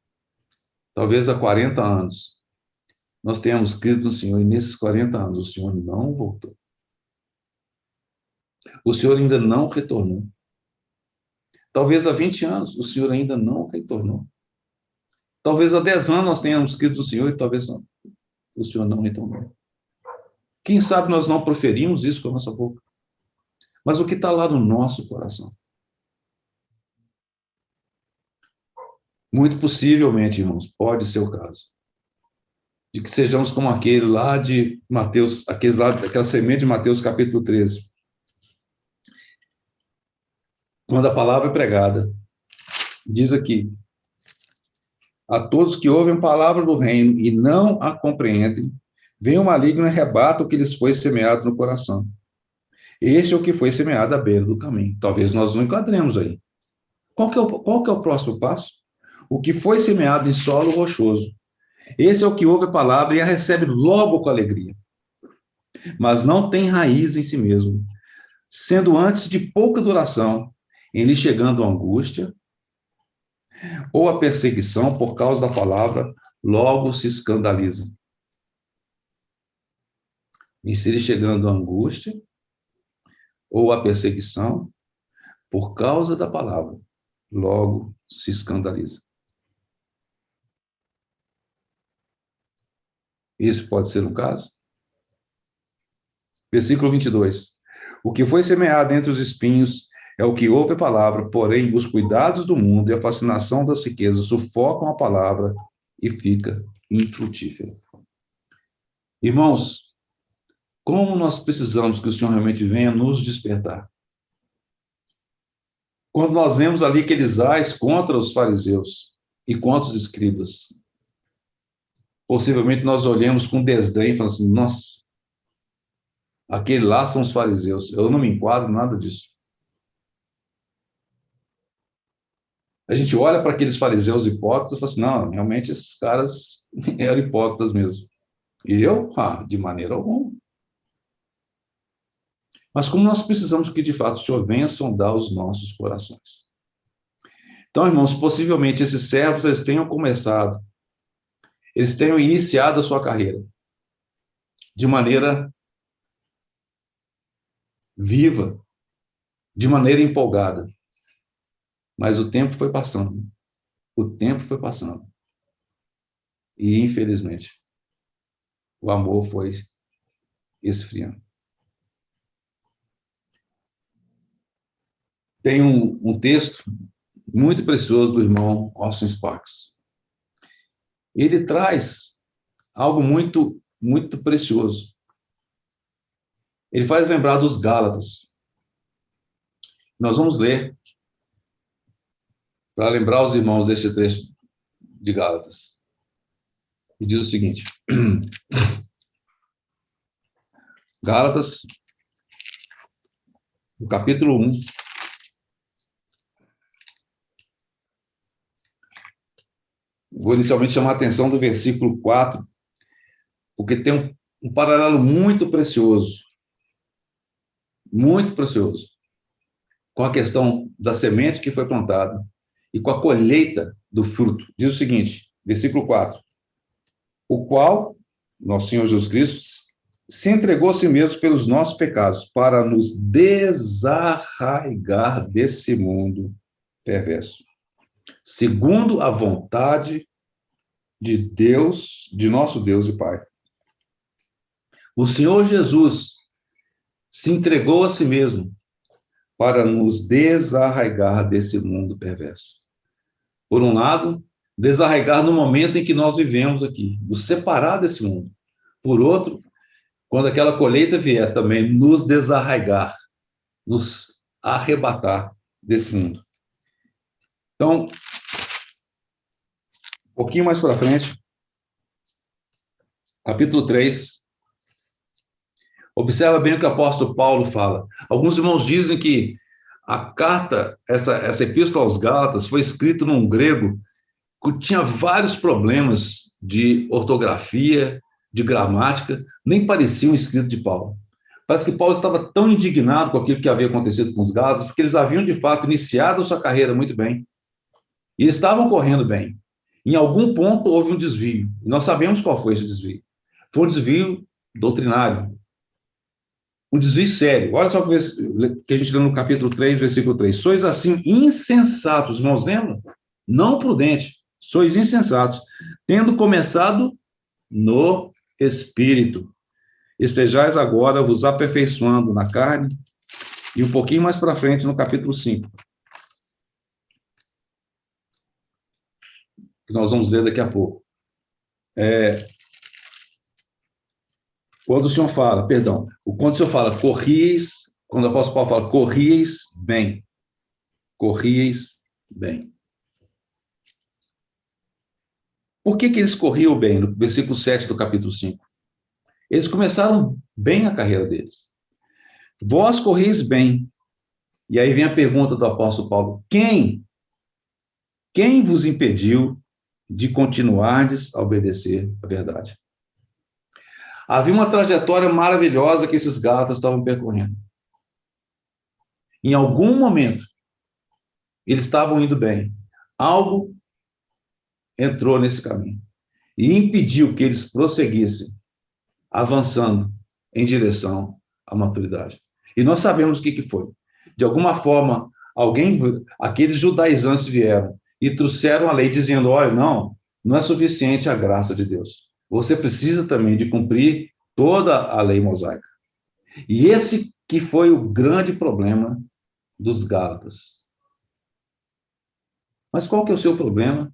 Talvez há 40 anos nós tenhamos crido no Senhor e nesses 40 anos o Senhor não voltou. O Senhor ainda não retornou. Talvez há 20 anos o Senhor ainda não retornou. Talvez há 10 anos nós tenhamos crido no Senhor e talvez não, o Senhor não retornou. Quem sabe nós não proferimos isso com a nossa boca. Mas o que está lá no nosso coração? Muito possivelmente, irmãos, pode ser o caso, de que sejamos como aquele lá de Mateus, aquela semente de Mateus capítulo 13. Quando a palavra é pregada, diz aqui, a todos que ouvem a palavra do reino e não a compreendem, vem o maligno e arrebata o que lhes foi semeado no coração. Este é o que foi semeado à beira do caminho. Talvez nós não enquadremos aí. Qual que é o próximo passo? O que foi semeado em solo rochoso. Esse é o que ouve a palavra e a recebe logo com alegria. Mas não tem raiz em si mesmo, sendo antes de pouca duração, em lhe chegando a angústia ou a perseguição por causa da palavra, logo se escandaliza. Em se lhe chegando a angústia ou a perseguição por causa da palavra, logo se escandaliza. Esse pode ser um caso? Versículo 22. O que foi semeado entre os espinhos é o que ouve a palavra, porém os cuidados do mundo e a fascinação das riquezas sufocam a palavra e fica infrutífera. Irmãos, como nós precisamos que o Senhor realmente venha nos despertar? Quando nós vemos ali aqueles ais contra os fariseus e contra os escribas, possivelmente nós olhamos com desdém e falamos assim, nossa, aquele lá são os fariseus, eu não me enquadro em nada disso. A gente olha para aqueles fariseus hipócritas e fala assim, não, realmente esses caras eram hipócritas mesmo. E eu, de maneira alguma. Mas como nós precisamos que, de fato, o Senhor venha sondar os nossos corações. Então, irmãos, possivelmente esses servos, eles tenham começado, eles tenham iniciado a sua carreira de maneira viva, de maneira empolgada. Mas o tempo foi passando. O tempo foi passando. E, infelizmente, o amor foi esfriando. Tem um texto muito precioso do irmão Austin Sparks. Ele traz algo muito, muito precioso. Ele faz lembrar dos Gálatas. Nós vamos ler para lembrar os irmãos deste trecho de Gálatas. E diz o seguinte: Gálatas, no capítulo 1, vou inicialmente chamar a atenção do versículo 4, porque tem um paralelo muito precioso com a questão da semente que foi plantada e com a colheita do fruto. Diz o seguinte, versículo 4, o qual, nosso Senhor Jesus Cristo, se entregou a si mesmo pelos nossos pecados, para nos desarraigar desse mundo perverso, segundo a vontade de Deus, de nosso Deus e Pai. O Senhor Jesus se entregou a si mesmo para nos desarraigar desse mundo perverso. Por um lado, desarraigar no momento em que nós vivemos aqui, nos separar desse mundo. Por outro, quando aquela colheita vier também, nos desarraigar, nos arrebatar desse mundo. Então, um pouquinho mais para frente, capítulo 3, observa bem o que o apóstolo Paulo fala. Alguns irmãos dizem que a carta, essa epístola aos Gálatas, foi escrita num grego que tinha vários problemas de ortografia, de gramática, nem parecia um escrito de Paulo. Parece que Paulo estava tão indignado com aquilo que havia acontecido com os Gálatas, porque eles haviam, de fato, iniciado sua carreira muito bem, e estavam correndo bem. Em algum ponto houve um desvio, e nós sabemos qual foi esse desvio. Foi um desvio doutrinário, um desvio sério. Olha só o que a gente lê no capítulo 3, versículo 3. Sois assim insensatos, irmãos, lembram? Não prudentes, sois insensatos, tendo começado no Espírito. Estejais agora vos aperfeiçoando na carne, e um pouquinho mais para frente, no capítulo 5, que nós vamos ler daqui a pouco. Quando o Senhor fala, quando o Senhor fala, quando o apóstolo Paulo fala, corrieis bem. Corrieis bem. Por que eles corriam bem? No versículo 7 do capítulo 5. Eles começaram bem a carreira deles. Vós corrieis bem. E aí vem a pergunta do apóstolo Paulo. Quem vos impediu de continuardes a obedecer a verdade? Havia uma trajetória maravilhosa que esses Gálatas estavam percorrendo. Em algum momento, eles estavam indo bem. Algo entrou nesse caminho e impediu que eles prosseguissem, avançando em direção à maturidade. E nós sabemos o que foi. De alguma forma, aqueles judaizantes vieram e trouxeram a lei dizendo, olha, não é suficiente a graça de Deus. Você precisa também de cumprir toda a lei mosaica. E esse que foi o grande problema dos Gálatas. Mas qual que é o seu problema,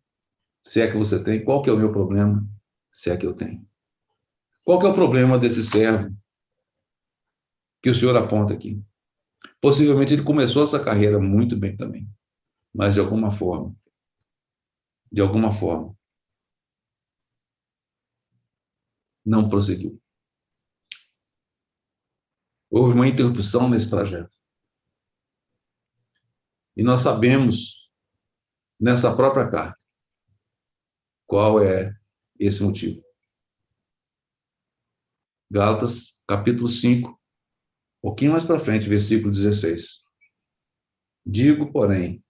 se é que você tem? Qual que é o meu problema, se é que eu tenho? Qual que é o problema desse servo que o Senhor aponta aqui? Possivelmente ele começou essa carreira muito bem também, mas de alguma forma, não prosseguiu. Houve uma interrupção nesse trajeto. E nós sabemos, nessa própria carta, qual é esse motivo. Gálatas, capítulo 5, um pouquinho mais para frente, versículo 16. Digo, porém,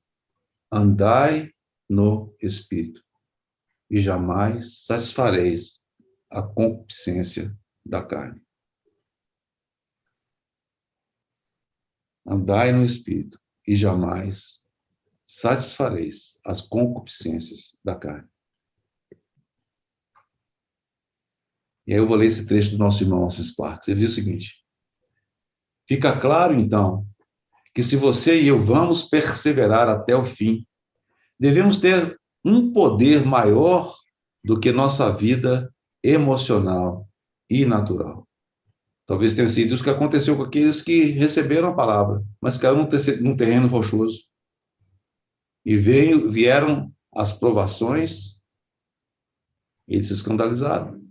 andai no Espírito, e jamais satisfareis a concupiscência da carne. Andai no Espírito, e jamais satisfareis as concupiscências da carne. E aí eu vou ler esse trecho do nosso irmão Alcis Sparks. Ele diz o seguinte: fica claro, então, que se você e eu vamos perseverar até o fim, devemos ter um poder maior do que nossa vida emocional e natural. Talvez tenha sido isso que aconteceu com aqueles que receberam a palavra, mas caíram num terreno rochoso. E vieram as provações, e eles se escandalizaram.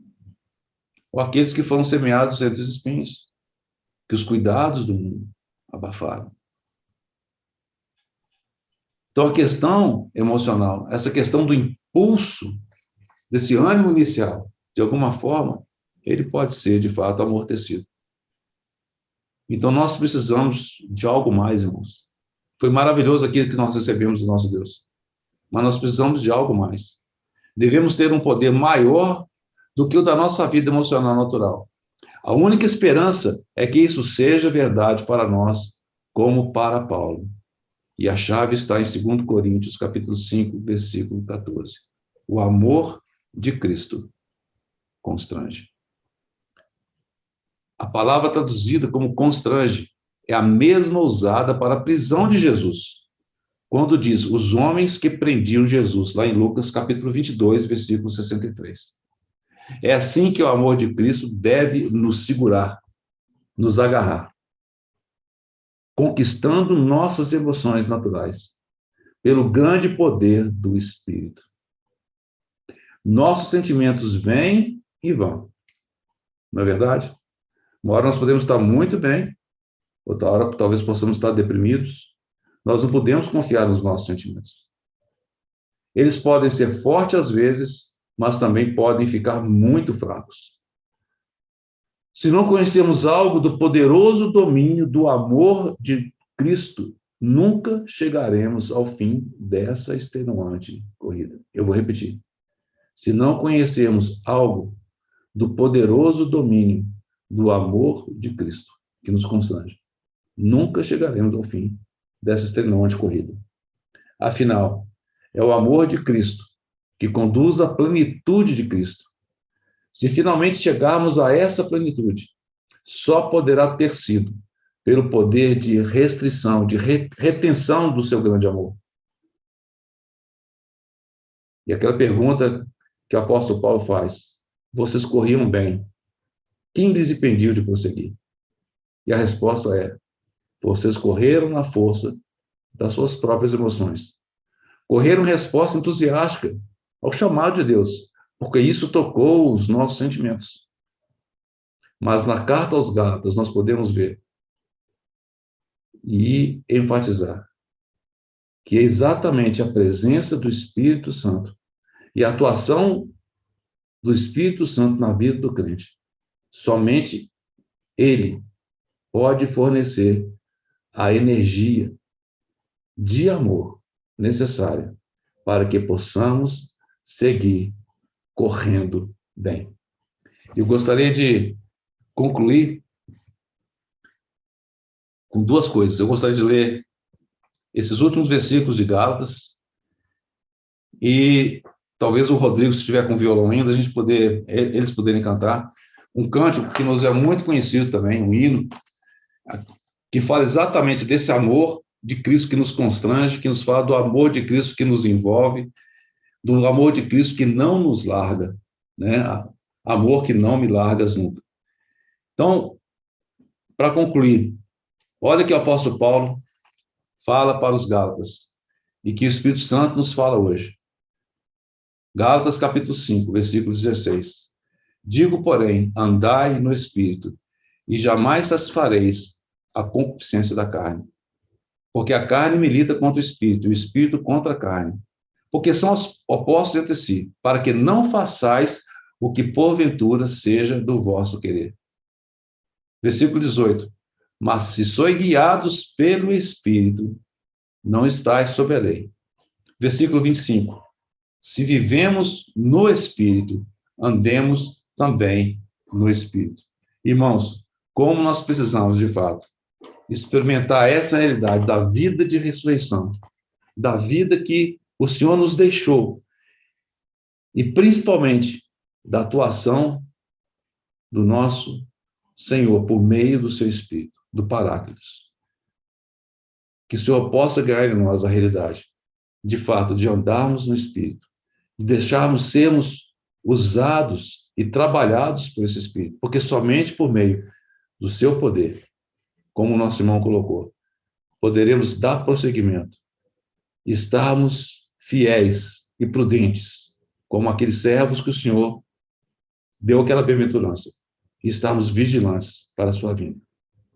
Ou aqueles que foram semeados entre os espinhos, que os cuidados do mundo abafaram. Então, a questão emocional, essa questão do impulso, desse ânimo inicial, de alguma forma, ele pode ser, de fato, amortecido. Então, nós precisamos de algo mais, irmãos. Foi maravilhoso aquilo que nós recebemos do nosso Deus. Mas nós precisamos de algo mais. Devemos ter um poder maior do que o da nossa vida emocional natural. A única esperança é que isso seja verdade para nós, como para Paulo. E a chave está em 2 Coríntios, capítulo 5, versículo 14. O amor de Cristo constrange. A palavra traduzida como constrange é a mesma usada para a prisão de Jesus, quando diz os homens que prendiam Jesus, lá em Lucas capítulo 22, versículo 63. É assim que o amor de Cristo deve nos segurar, nos agarrar, conquistando nossas emoções naturais, pelo grande poder do Espírito. Nossos sentimentos vêm e vão, não é verdade? Uma hora nós podemos estar muito bem, outra hora talvez possamos estar deprimidos. Nós não podemos confiar nos nossos sentimentos. Eles podem ser fortes às vezes, mas também podem ficar muito fracos. Se não conhecermos algo do poderoso domínio do amor de Cristo, nunca chegaremos ao fim dessa extenuante corrida. Eu vou repetir. Se não conhecermos algo do poderoso domínio do amor de Cristo, que nos constrange, nunca chegaremos ao fim dessa extenuante corrida. Afinal, é o amor de Cristo que conduz à plenitude de Cristo. Se finalmente chegarmos a essa plenitude, só poderá ter sido pelo poder de restrição, de retenção do seu grande amor. E aquela pergunta que o apóstolo Paulo faz: vocês corriam bem, quem lhes impediu de prosseguir? E a resposta é: vocês correram na força das suas próprias emoções. Correram em resposta entusiástica ao chamado de Deus, porque isso tocou os nossos sentimentos. Mas na carta aos Gálatas nós podemos ver e enfatizar que é exatamente a presença do Espírito Santo e a atuação do Espírito Santo na vida do crente. Somente ele pode fornecer a energia de amor necessária para que possamos seguir correndo bem. Eu gostaria de concluir com duas coisas. Eu gostaria de ler esses últimos versículos de Gálatas e talvez o Rodrigo, se estiver com violão ainda, eles poderem cantar um cântico que nos é muito conhecido também, um hino, que fala exatamente desse amor de Cristo que nos constrange, que nos fala do amor de Cristo que nos envolve, do amor de Cristo que não nos larga, né? Amor que não me largas nunca. Então, para concluir, olha que o apóstolo Paulo fala para os Gálatas e que o Espírito Santo nos fala hoje. Gálatas capítulo 5, versículo 16. Digo, porém, andai no Espírito e jamais satisfareis a concupiscência da carne. Porque a carne milita contra o Espírito, e o Espírito contra a carne. Porque são opostos entre si, para que não façais o que porventura seja do vosso querer. Versículo 18. Mas se sois guiados pelo Espírito, não estáis sob a lei. Versículo 25. Se vivemos no Espírito, andemos também no Espírito. Irmãos, como nós precisamos, de fato, experimentar essa realidade da vida de ressurreição, da vida que o Senhor nos deixou, e principalmente da atuação do nosso Senhor por meio do seu Espírito, do Paráclitos. Que o Senhor possa ganhar em nós a realidade, de fato, de andarmos no Espírito, de deixarmos sermos usados e trabalhados por esse Espírito, porque somente por meio do seu poder, como o nosso irmão colocou, poderemos dar prosseguimento, estarmos fiéis e prudentes, como aqueles servos que o Senhor deu aquela bem-aventurança, e estarmos vigilantes para a sua vinda.